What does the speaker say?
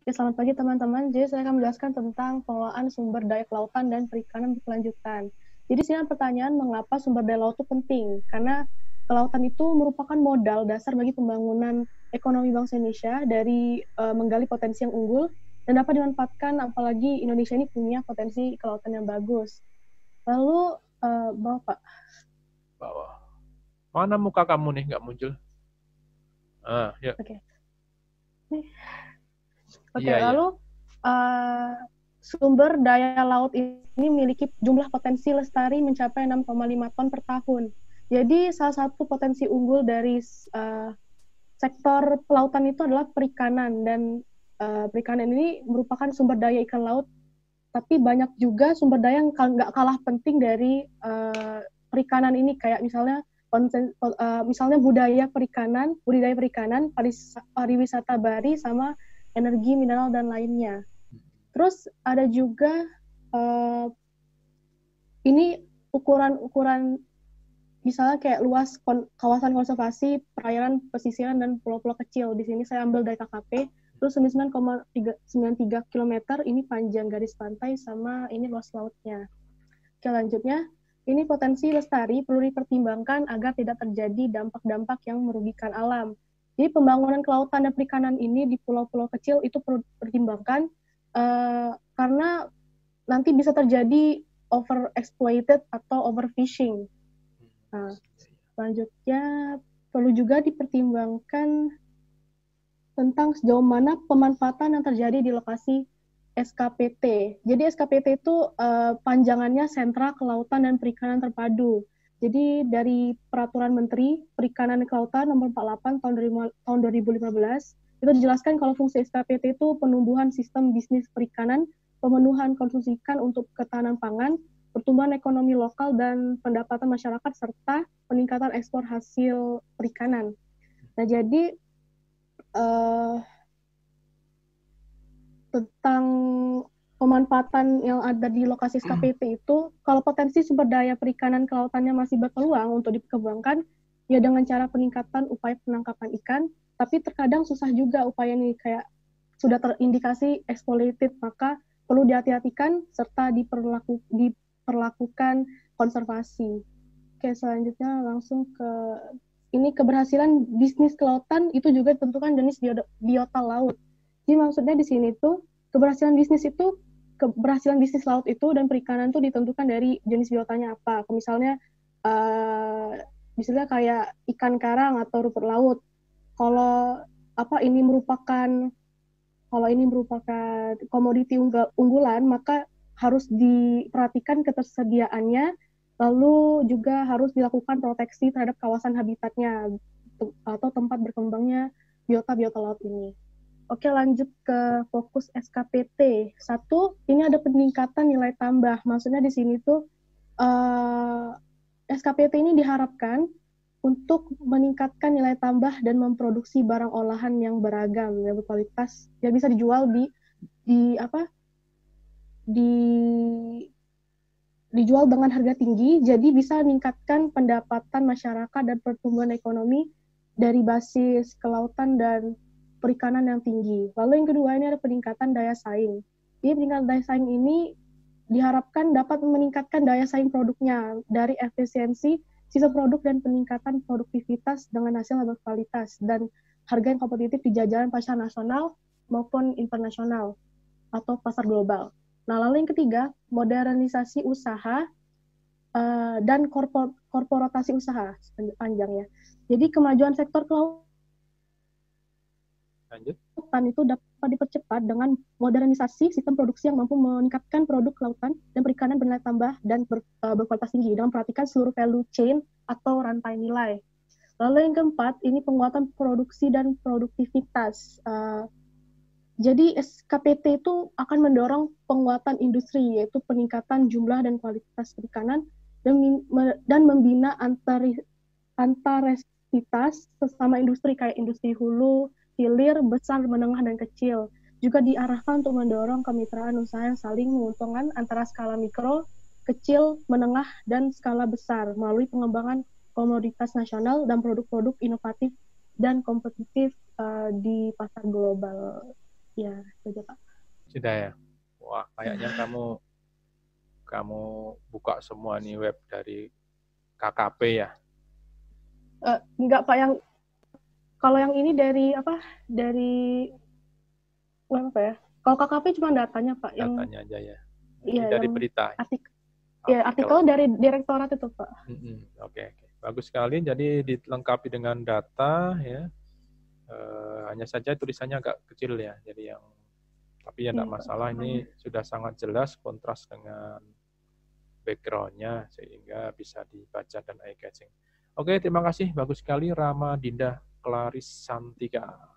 Ya, selamat pagi teman-teman. Jadi saya akan menjelaskan tentang pengelolaan sumber daya kelautan dan perikanan berkelanjutan. Jadi sini ada pertanyaan mengapa sumber daya laut itu penting? Karena kelautan itu merupakan modal dasar bagi pembangunan ekonomi bangsa Indonesia dari menggali potensi yang unggul dan dapat dimanfaatkan apalagi Indonesia ini punya potensi kelautan yang bagus. Lalu Bapak, Bawah. Mana muka kamu nih nggak muncul? Ya. oke. Nih, oke, Iya, iya. lalu uh, sumber daya laut ini memiliki jumlah potensi lestari mencapai 6,5 ton per tahun. Jadi salah satu potensi unggul dari sektor pelautan itu adalah perikanan dan perikanan ini merupakan sumber daya ikan laut. Tapi banyak juga sumber daya yang nggak kalah penting dari perikanan ini, kayak misalnya misalnya budidaya perikanan, pariwisata bahari, sama energi mineral dan lainnya. Terus ada juga uh, ini ukuran-ukuran misalnya kayak luas kawasan konservasi, perairan pesisiran dan pulau-pulau kecil. Di sini saya ambil dari KKP. Terus 99,93 km ini panjang garis pantai sama ini luas lautnya. Selanjutnya, ini potensi lestari perlu dipertimbangkan agar tidak terjadi dampak-dampak yang merugikan alam. Jadi pembangunan kelautan dan perikanan ini di pulau-pulau kecil itu perlu dipertimbangkan karena nanti bisa terjadi overexploited atau overfishing. Nah, selanjutnya perlu juga dipertimbangkan tentang sejauh mana pemanfaatan yang terjadi di lokasi SKPT. Jadi SKPT itu panjangannya Sentra Kelautan dan Perikanan Terpadu. Jadi dari Peraturan Menteri Perikanan dan Kelautan Nomor 48 tahun 2015 itu dijelaskan kalau fungsi SKPT itu penumbuhan sistem bisnis perikanan, pemenuhan konsumsi ikan untuk ketahanan pangan, pertumbuhan ekonomi lokal dan pendapatan masyarakat serta peningkatan ekspor hasil perikanan. Nah, jadi uh, tentang pemanfaatan yang ada di lokasi SKPT itu, kalau potensi sumber daya perikanan kelautannya masih berpeluang untuk dikembangkan, ya dengan cara peningkatan upaya penangkapan ikan, tapi terkadang susah juga upaya ini, kayak sudah terindikasi exploited, maka perlu dihati-hatikan serta diperlakukan konservasi. Oke, selanjutnya langsung ke ini keberhasilan bisnis kelautan itu juga ditentukan jenis biota laut. Jadi maksudnya di sini tuh keberhasilan bisnis laut itu dan perikanan tuh ditentukan dari jenis biotanya apa. Misalnya misalnya kayak ikan karang atau rumput laut. Kalau apa ini merupakan kalau ini merupakan komoditi unggulan, maka harus diperhatikan ketersediaannya, lalu juga harus dilakukan proteksi terhadap kawasan habitatnya atau tempat berkembangnya biota-biota laut ini. Oke, lanjut ke fokus SKPT. Satu, ini ada peningkatan nilai tambah. Maksudnya di sini tuh SKPT ini diharapkan untuk meningkatkan nilai tambah dan memproduksi barang olahan yang beragam, yang berkualitas, yang bisa dijual di apa di dijual dengan harga tinggi, jadi bisa meningkatkan pendapatan masyarakat dan pertumbuhan ekonomi dari basis kelautan dan perikanan yang tinggi. Lalu yang kedua ini ada peningkatan daya saing. Jadi peningkatan daya saing ini diharapkan dapat meningkatkan daya saing produknya dari efisiensi sistem produk dan peningkatan produktivitas dengan hasil yang berkualitas dan harga yang kompetitif di jajaran pasar nasional maupun internasional atau pasar global. Nah, lalu yang ketiga, modernisasi usaha dan korporatasi usaha panjangnya. Jadi kemajuan sektor kelautan Lanjut. itu dapat dipercepat dengan modernisasi sistem produksi yang mampu meningkatkan produk kelautan dan perikanan bernilai tambah dan berkualitas tinggi dengan memperhatikan seluruh value chain atau rantai nilai. Lalu yang keempat, ini penguatan produksi dan produktivitas. Jadi SKPT itu akan mendorong penguatan industri, yaitu peningkatan jumlah dan kualitas perikanan dan membina antaresitas sesama industri kayak industri hulu, hilir, besar, menengah, dan kecil. Juga diarahkan untuk mendorong kemitraan usaha yang saling menguntungkan antara skala mikro, kecil, menengah, dan skala besar melalui pengembangan komoditas nasional dan produk-produk inovatif dan kompetitif di pasar global. Ya, itu aja Pak. Sudah ya. Wah, kayaknya kamu buka semua nih web dari KKP ya. Enggak Pak, yang kalau yang ini dari apa? Dari web apa ya? Kalau KKP cuma datanya Pak, yang Datanya aja ya. Ini iya dari yang berita, artikel artikel. dari direktorat itu Pak. Oke, oke. Bagus sekali. Jadi dilengkapi dengan data ya. Hanya saja tulisannya agak kecil ya. Jadi tapi ya Iya tidak Pak. masalah. Ini sudah sangat jelas kontras dengan background-nya sehingga bisa dibaca dan eye catching. Oke, terima kasih. Bagus sekali Rama Dinda Claris Santika.